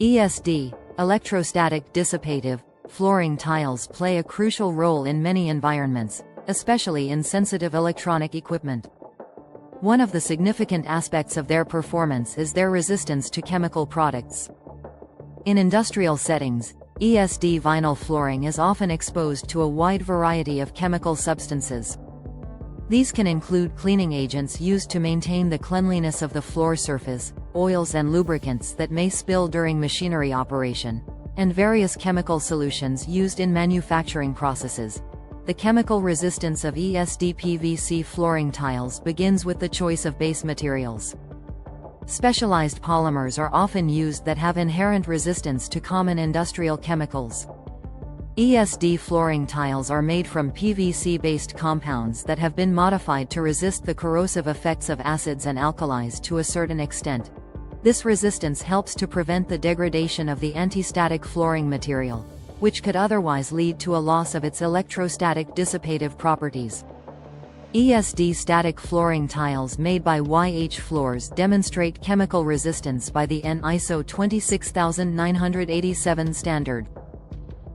ESD, electrostatic dissipative, flooring tiles play a crucial role in many environments, especially in sensitive electronic equipment. One of the significant aspects of their performance is their resistance to chemical products. In industrial settings, ESD vinyl flooring is often exposed to a wide variety of chemical substances. These can include cleaning agents used to maintain the cleanliness of the floor surface, oils and lubricants that may spill during machinery operation, and various chemical solutions used in manufacturing processes. The chemical resistance of ESD PVC flooring tiles begins with the choice of base materials. Specialized polymers are often used that have inherent resistance to common industrial chemicals. ESD flooring tiles are made from PVC-based compounds that have been modified to resist the corrosive effects of acids and alkalis to a certain extent. This resistance helps to prevent the degradation of the anti-static flooring material, which could otherwise lead to a loss of its electrostatic dissipative properties. ESD static flooring tiles made by Y.H.F floors demonstrate chemical resistance by the EN ISO 26987 standard.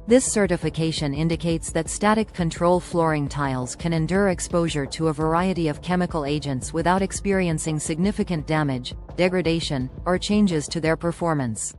This certification indicates that static control flooring tiles can endure exposure to a variety of chemical agents without experiencing significant damage, degradation, or changes to their performance.